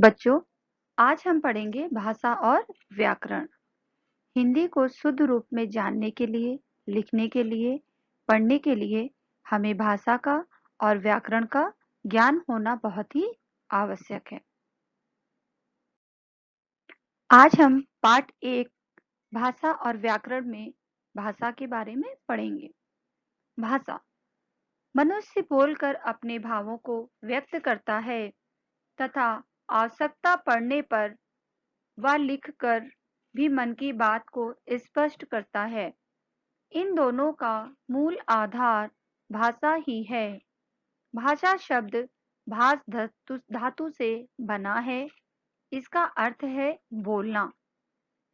बच्चों, आज हम पढ़ेंगे भाषा और व्याकरण। हिंदी को शुद्ध रूप में जानने के लिए, लिखने के लिए, पढ़ने के लिए हमें भाषा का और व्याकरण का ज्ञान होना बहुत ही आवश्यक है। आज हम पाठ 1 भाषा और व्याकरण में भाषा के बारे में पढ़ेंगे। भाषा मनुष्य बोलकर अपने भावों को व्यक्त करता है तथा आवश्यकता पड़ने पर वह लिखकर भी मन की बात को स्पष्ट करता है। इन दोनों का मूल आधार भाषा ही है। भाषा शब्द भाष धातु से बना है। इसका अर्थ है बोलना।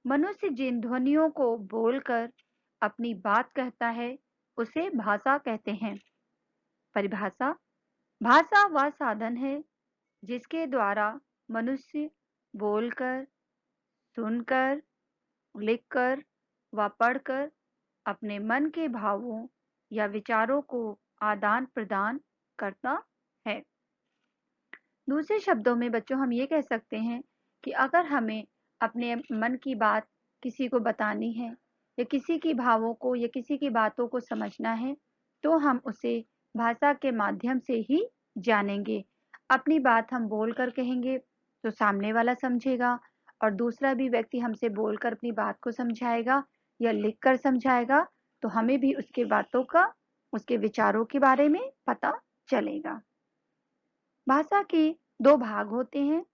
मनुष्य जिन ध्वनियों को बोलकर अपनी बात कहता है उसे भाषा कहते हैं। परिभाषा भाषा वह साधन है जिसके द्वारा मनुष्य बोलकर, सुनकर, लिखकर व पढ़कर अपने मन के भावों या विचारों को आदान प्रदान करता है। दूसरे शब्दों में बच्चों हम ये कह सकते हैं कि अगर हमें अपने मन की बात किसी को बतानी है या किसी की भावों को या किसी की बातों को समझना है तो हम उसे भाषा के माध्यम से ही जानेंगे। अपनी बात हम बोलकर कहेंगे तो सामने वाला समझेगा और दूसरा भी व्यक्ति हमसे बोलकर अपनी बात को समझाएगा या लिखकर समझाएगा तो हमें भी उसके बातों का, उसके विचारों के बारे में पता चलेगा। भाषा के 2 भाग होते हैं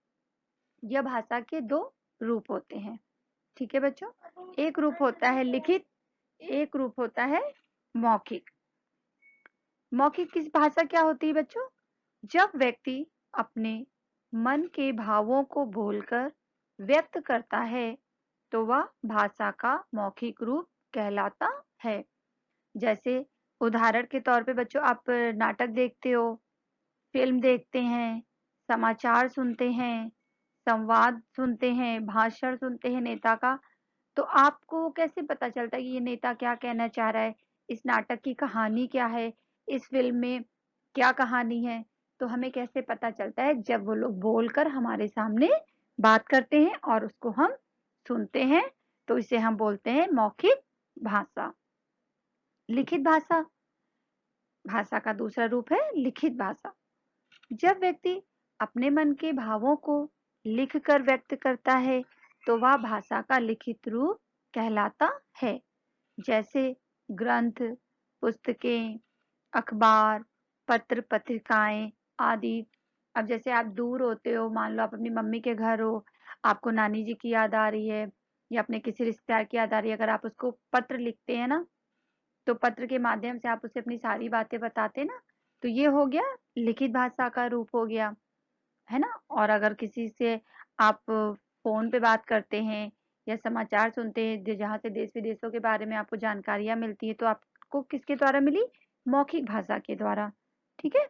या भाषा के 2 रूप होते हैं। ठीक है बच्चों, एक रूप होता है लिखित, एक रूप होता है मौखिक। मौखिक किस भाषा क्या होती है बच्चों? जब व्यक्ति अपने मन के भावों को बोलकर व्यक्त करता है तो वह भाषा का मौखिक रूप कहलाता है। जैसे उदाहरण के तौर पे बच्चों आप नाटक देखते हो, फिल्म देखते हैं, समाचार सुनते हैं, संवाद सुनते हैं, भाषण सुनते हैं नेता का, तो आपको कैसे पता चलता है कि ये नेता क्या कहना चाह रहा है? इस नाटक की कहानी क्या है? इस फिल्म में क्या कहानी है? तो हमें कैसे पता चलता है? जब वो लोग बोलकर हमारे सामने बात करते हैं और उसको हम सुनते हैं, तो इसे हम बोलते हैं मौखिक भाषा। लिखित भाषा, भाषा का दूसरा रूप है लिखित भाषा। जब व्यक्ति अपने मन के भावों को लिखकर व्यक्त करता है तो वह भाषा का लिखित रूप कहलाता है। जैसे ग्रंथ, पुस्तकें, अखबार, पत्र पत्रिकाएं आदि। अब जैसे आप दूर होते हो, मान लो आप अपनी मम्मी के घर हो, आपको नानी जी की याद आ रही है या अपने किसी रिश्तेदार की याद आ रही है, अगर आप उसको पत्र लिखते हैं ना तो पत्र के माध्यम से आप उसे अपनी सारी बातें बताते ना, तो ये हो गया लिखित भाषा का रूप हो गया, है ना। और अगर किसी से आप फोन पे बात करते हैं या समाचार सुनते हैं जहाँ से देश विदेशों के बारे में आपको जानकारियां मिलती है तो आपको किसके द्वारा मिली? मौखिक भाषा के द्वारा। ठीक है,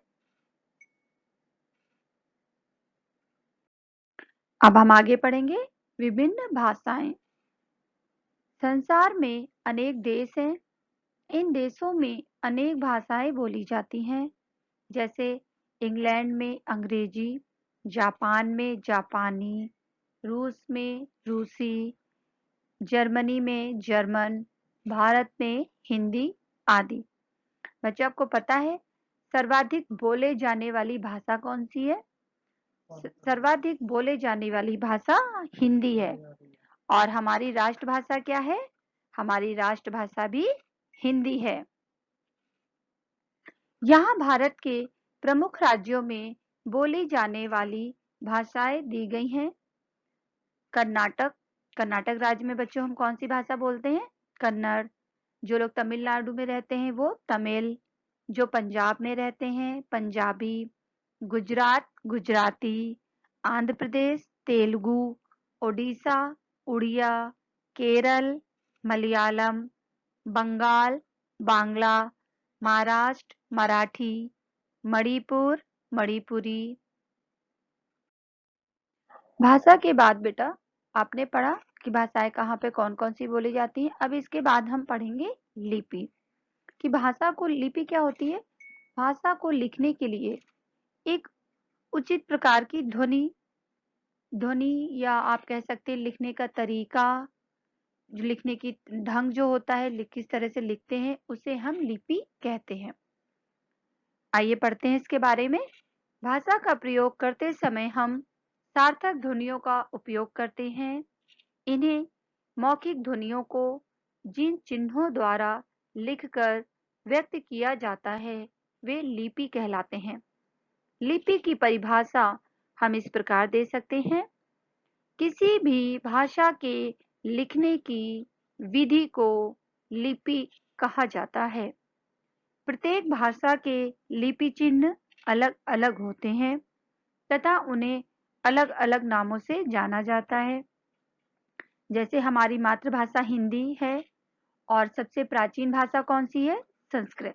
अब हम आगे पढ़ेंगे विभिन्न भाषाएं। संसार में अनेक देश हैं। इन देशों में अनेक भाषाएं बोली जाती हैं। जैसे इंग्लैंड में अंग्रेजी, जापान में जापानी, रूस में रूसी, जर्मनी में जर्मन, भारत में हिंदी आदि। बच्चों आपको पता है सर्वाधिक बोले जाने वाली भाषा कौन सी है? सर्वाधिक बोले जाने वाली भाषा हिंदी है। और हमारी राष्ट्रभाषा क्या है? हमारी राष्ट्रभाषा भी हिंदी है। यहाँ भारत के प्रमुख राज्यों में बोली जाने वाली भाषाएं दी गई हैं। कर्नाटक, कर्नाटक राज्य में बच्चों हम कौन सी भाषा बोलते हैं? कन्नड़। जो लोग तमिलनाडु में रहते हैं वो तमिल, जो पंजाब में रहते हैं पंजाबी, गुजरात गुजराती, आंध्र प्रदेश तेलुगु, ओडिशा उड़िया, केरल मलयालम, बंगाल बांग्ला, महाराष्ट्र मराठी, मणिपुर मणिपुरी। भाषा के बाद बेटा आपने पढ़ा कि भाषाएं कहाँ पे कौन कौन सी बोली जाती हैं। अब इसके बाद हम पढ़ेंगे लिपि, कि भाषा को, लिपि क्या होती है? भाषा को लिखने के लिए एक उचित प्रकार की ध्वनि ध्वनि या आप कह सकते हैं लिखने का तरीका, जो लिखने की ढंग जो होता है, किस तरह से लिखते हैं, उसे हम लिपि कहते हैं। आइए पढ़ते हैं इसके बारे में। भाषा का प्रयोग करते समय हम सार्थक ध्वनियों का उपयोग करते हैं। इन्हें मौखिक ध्वनियों को जिन चिन्हों द्वारा लिखकर व्यक्त किया जाता है वे लिपि कहलाते हैं। लिपि की परिभाषा हम इस प्रकार दे सकते हैं। किसी भी भाषा के लिखने की विधि को लिपि कहा जाता है। प्रत्येक भाषा के लिपि चिन्ह अलग अलग होते हैं तथा उन्हें अलग अलग नामों से जाना जाता है। जैसे हमारी मातृभाषा हिंदी है और सबसे प्राचीन भाषा कौन सी है? संस्कृत।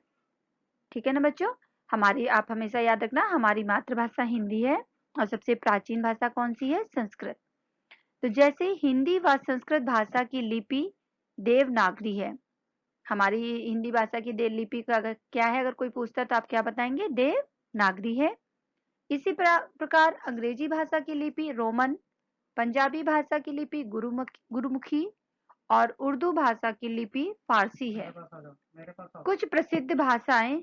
ठीक है ना बच्चों, हमारी, आप हमेशा याद रखना, हमारी मातृभाषा हिंदी है और सबसे प्राचीन भाषा कौन सी है? संस्कृत। तो जैसे हिंदी व संस्कृत भाषा की लिपि देवनागरी है। हमारी हिंदी भाषा की देव लिपि का अगर क्या है, अगर कोई पूछता तो आप क्या बताएंगे? देवनागरी है। इसी प्रकार अंग्रेजी भाषा की लिपि रोमन, पंजाबी भाषा की लिपि गुरुमुखी और उर्दू भाषा की लिपि फारसी है। कुछ प्रसिद्ध भाषाएं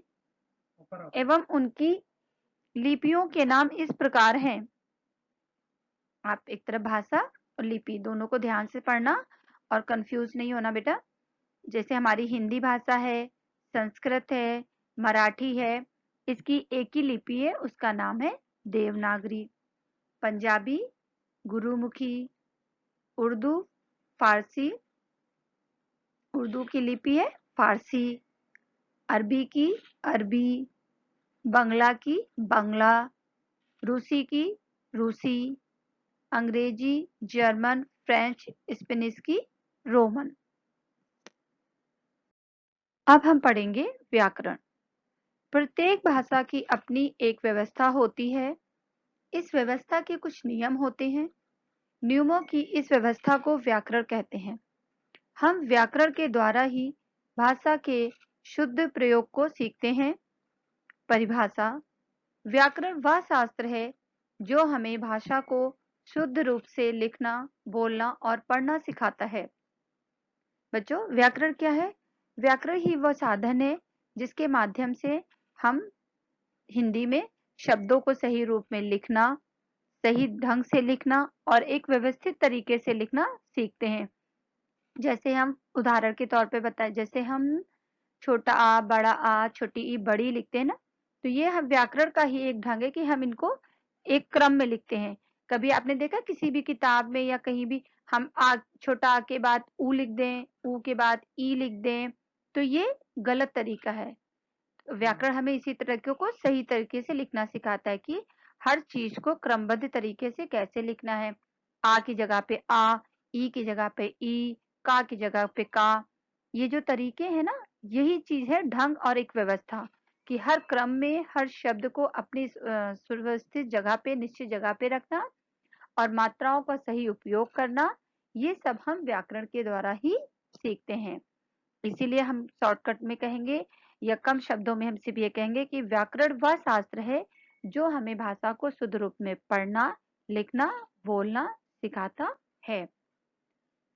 एवं उनकी लिपियों के नाम इस प्रकार हैं। आप एक तरफ भाषा और लिपि दोनों को ध्यान से पढ़ना और कंफ्यूज नहीं होना बेटा। जैसे हमारी हिंदी भाषा है, संस्कृत है, मराठी है, इसकी एक ही लिपि है, उसका नाम है देवनागरी। पंजाबी गुरुमुखी, उर्दू फारसी, उर्दू की लिपि है फारसी, अरबी की अरबी, बंगला की बंगला, रूसी की रूसी, अंग्रेजी, जर्मन, फ्रेंच, स्पेनिश की रोमन। अब हम पढ़ेंगे व्याकरण। प्रत्येक भाषा की अपनी एक व्यवस्था होती है। इस व्यवस्था के कुछ नियम होते हैं। नियमों की इस व्यवस्था को व्याकरण कहते हैं। हम व्याकरण के द्वारा ही भाषा के शुद्ध प्रयोग को सीखते हैं। परिभाषा: व्याकरण वह शास्त्र है जो हमें भाषा को शुद्ध रूप से लिखना, बोलना और पढ़ना सिखाता है। बच्चों, व्याकरण क्या है? व्याकरण ही वह साधन है जिसके माध्यम से हम हिंदी में शब्दों को सही रूप में लिखना, सही ढंग से लिखना और एक व्यवस्थित तरीके से लिखना सीखते हैं। जैसे हम उदाहरण के तौर पे बताएं, जैसे हम छोटा आ, बड़ा आ, छोटी ई, बड़ी लिखते हैं ना, तो ये हम व्याकरण का ही एक ढंग है कि हम इनको एक क्रम में लिखते हैं। कभी आपने देखा किसी भी किताब में या कहीं भी हम आ, छोटा आ के बाद ऊ लिख दें, ऊ के बाद ई लिख दें, तो ये गलत तरीका है। व्याकरण हमें इसी तरीके को सही तरीके से लिखना सिखाता है कि हर चीज को क्रमबद्ध तरीके से कैसे लिखना है। आ की जगह पे आ, ई की जगह पे ई, का की जगह पे का। ये जो तरीके हैं ना, यही चीज है ढंग और एक व्यवस्था, कि हर क्रम में हर शब्द को अपनी सुव्यवस्थित जगह पे, निश्चित जगह पे रखना और मात्राओं का सही उपयोग करना। ये सब हम व्याकरण के द्वारा ही सीखते हैं। इसीलिए हम शॉर्टकट में कहेंगे या कम शब्दों में हम सिर्फ ये कहेंगे कि व्याकरण वह शास्त्र है जो हमें भाषा को शुद्ध रूप में पढ़ना, लिखना, बोलना सिखाता है।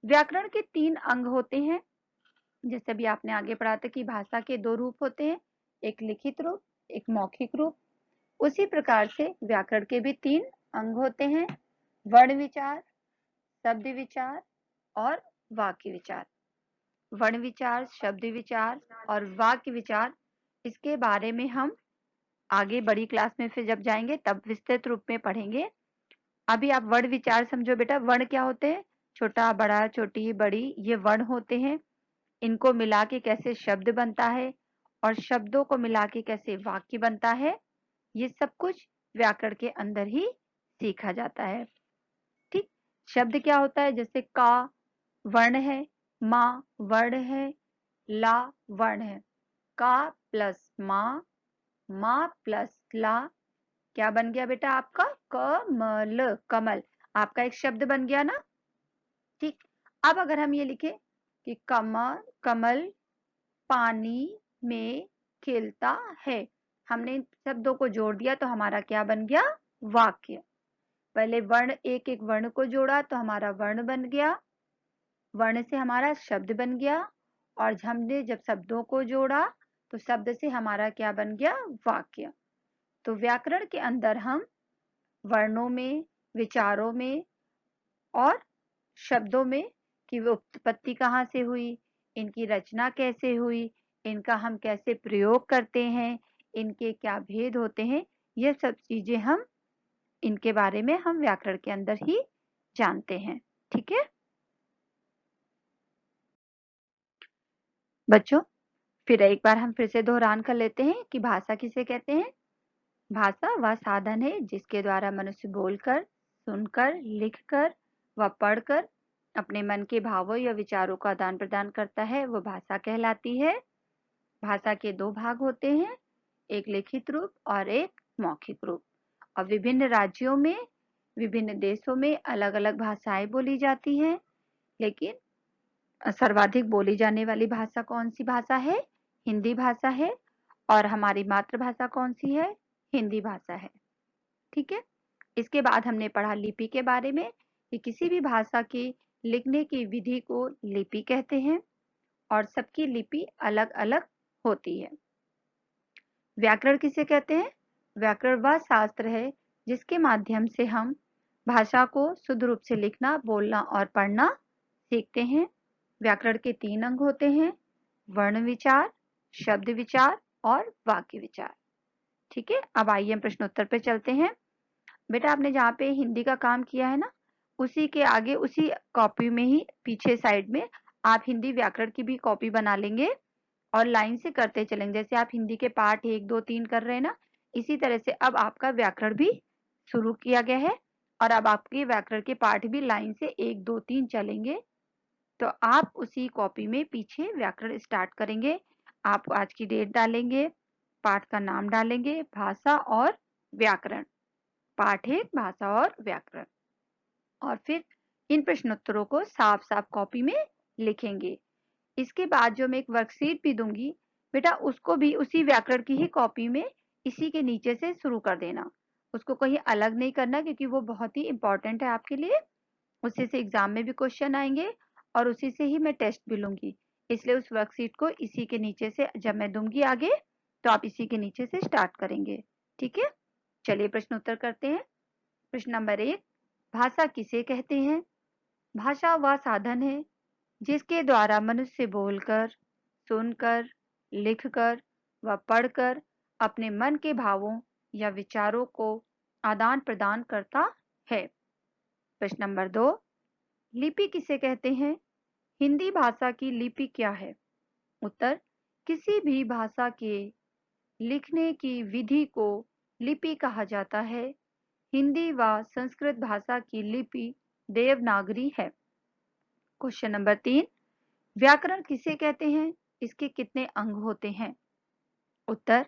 व्याकरण के 3 अंग होते हैं। जैसे भी आपने आगे पढ़ा था कि भाषा के 2 रूप होते हैं, एक लिखित रूप, एक मौखिक रूप। उसी प्रकार से व्याकरण के भी 3 अंग होते हैं: वर्ण विचार, शब्द विचार और वाक्य विचार। वर्ण विचार, शब्द विचार और वाक्य विचार, इसके बारे में हम आगे बड़ी क्लास में फिर जब जाएंगे तब विस्तृत रूप में पढ़ेंगे। अभी आप वर्ण विचार समझो बेटा। वर्ण क्या होते हैं? छोटा, बड़ा, छोटी, बड़ी, ये वर्ण होते हैं। इनको मिला के कैसे शब्द बनता है और शब्दों को मिला के कैसे वाक्य बनता है, ये सब कुछ व्याकरण के अंदर ही सीखा जाता है। ठीक, शब्द क्या होता है? जैसे का वर्ण है, माँ वर्ण है, ला वर्ण है। का प्लस माँ, माँ प्लस ला, क्या बन गया बेटा आपका? कमल, कमल आपका एक शब्द बन गया ना। ठीक, अब अगर हम ये लिखे कि कमल, कमल पानी में खिलता है, हमने इन शब्दों को जोड़ दिया तो हमारा क्या बन गया? वाक्य। पहले वर्ण एक एक वर्ण को जोड़ा तो हमारा वर्ण बन गया, वर्ण से हमारा शब्द बन गया, और हमने जब शब्दों को जोड़ा तो शब्द से हमारा क्या बन गया, वाक्य। तो व्याकरण के अंदर हम वर्णों में, विचारों में और शब्दों में कि वो उत्पत्ति कहाँ से हुई, इनकी रचना कैसे हुई, इनका हम कैसे प्रयोग करते हैं, इनके क्या भेद होते हैं, ये सब चीजें हम इनके बारे में हम व्याकरण के अंदर ही जानते हैं। ठीक है बच्चों, फिर एक बार हम फिर से दोहरान कर लेते हैं कि भाषा किसे कहते हैं। भाषा वह साधन है जिसके द्वारा मनुष्य बोलकर, सुनकर, लिखकर व पढ़कर अपने मन के भावों या विचारों का आदान प्रदान करता है, वो भाषा कहलाती है। भाषा के दो भाग होते हैं, एक लिखित रूप और एक मौखिक रूप। और विभिन्न राज्यों में, विभिन्न देशों में अलग अलग भाषाएं बोली जाती हैं, लेकिन सर्वाधिक बोली जाने वाली भाषा कौन सी भाषा है, हिंदी भाषा है। और हमारी मातृभाषा कौन सी है, हिंदी भाषा है। ठीक है, इसके बाद हमने पढ़ा लिपि के बारे में कि किसी भी भाषा की लिखने की विधि को लिपि कहते हैं और सबकी लिपि अलग अलग होती है। व्याकरण किसे कहते हैं, व्याकरण वह शास्त्र है जिसके माध्यम से हम भाषा को शुद्ध रूप से लिखना, बोलना और पढ़ना सीखते हैं। व्याकरण के 3 अंग होते हैं, वर्ण विचार, शब्द विचार और वाक्य विचार। ठीक है, अब आइए हम प्रश्नोत्तर पे चलते हैं। बेटा आपने जहाँ पे हिंदी का काम किया है ना, उसी के आगे उसी कॉपी में ही पीछे साइड में आप हिंदी व्याकरण की भी कॉपी बना लेंगे और लाइन से करते चलेंगे। जैसे आप हिंदी के पाठ 1 2 3 कर रहे हैं ना, इसी तरह से अब आपका व्याकरण भी शुरू किया गया है और अब आपके व्याकरण के पाठ भी लाइन से 1 2 3 चलेंगे। तो आप उसी कॉपी में पीछे व्याकरण स्टार्ट करेंगे। आप आज की डेट डालेंगे, पाठ का नाम डालेंगे, भाषा और व्याकरण, पाठ 1 भाषा और व्याकरण, और फिर इन प्रश्नोत्तरों को साफ साफ कॉपी में लिखेंगे। इसके बाद जो मैं एक वर्कशीट भी दूंगी बेटा, उसको भी उसी व्याकरण की ही कॉपी में इसी के नीचे से शुरू कर देना, उसको कहीं अलग नहीं करना, क्योंकि वो बहुत ही इंपॉर्टेंट है आपके लिए। उसी से एग्जाम में भी क्वेश्चन आएंगे और उसी से ही मैं टेस्ट भी लूंगी, इसलिए उस वर्कशीट को इसी के नीचे से जब मैं दूंगी आगे तो आप इसी के नीचे से स्टार्ट करेंगे। ठीक है, चलिए प्रश्न उत्तर करते हैं। प्रश्न नंबर 1, भाषा किसे कहते हैं। भाषा वह साधन है जिसके द्वारा मनुष्य बोलकर, सुनकर, लिखकर व पढ़कर अपने मन के भावों या विचारों को आदान प्रदान करता है। प्रश्न नंबर 2, लिपि किसे कहते हैं। हिंदी भाषा की लिपि क्या है। उत्तर, किसी भी भाषा के लिखने की विधि को लिपि कहा जाता है। हिंदी व संस्कृत भाषा की लिपि देवनागरी है। क्वेश्चन नंबर 3, व्याकरण किसे कहते हैं, इसके कितने अंग होते हैं। उत्तर,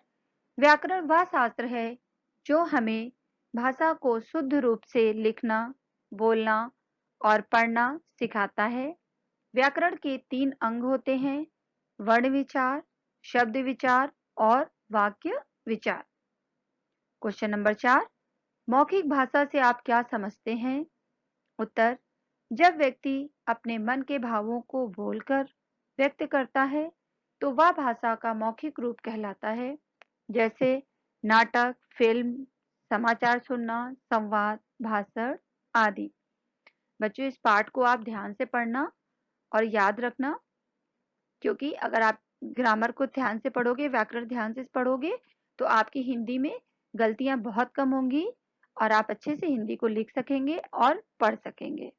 व्याकरण वह शास्त्र है जो हमें भाषा को शुद्ध रूप से लिखना, बोलना और पढ़ना सिखाता है। व्याकरण के 3 अंग होते हैं, वर्ण विचार, शब्द विचार और वाक्य विचार। क्वेश्चन नंबर 4, मौखिक भाषा से आप क्या समझते हैं। उत्तर, जब व्यक्ति अपने मन के भावों को बोलकर व्यक्त करता है तो वह भाषा का मौखिक रूप कहलाता है, जैसे नाटक, फिल्म, समाचार सुनना, संवाद, भाषण आदि। बच्चों इस पाठ को आप ध्यान से पढ़ना और याद रखना, क्योंकि अगर आप ग्रामर को ध्यान से पढ़ोगे, व्याकरण ध्यान से पढ़ोगे तो आपकी हिंदी में गलतियां बहुत कम होंगी और आप अच्छे से हिंदी को लिख सकेंगे और पढ़ सकेंगे।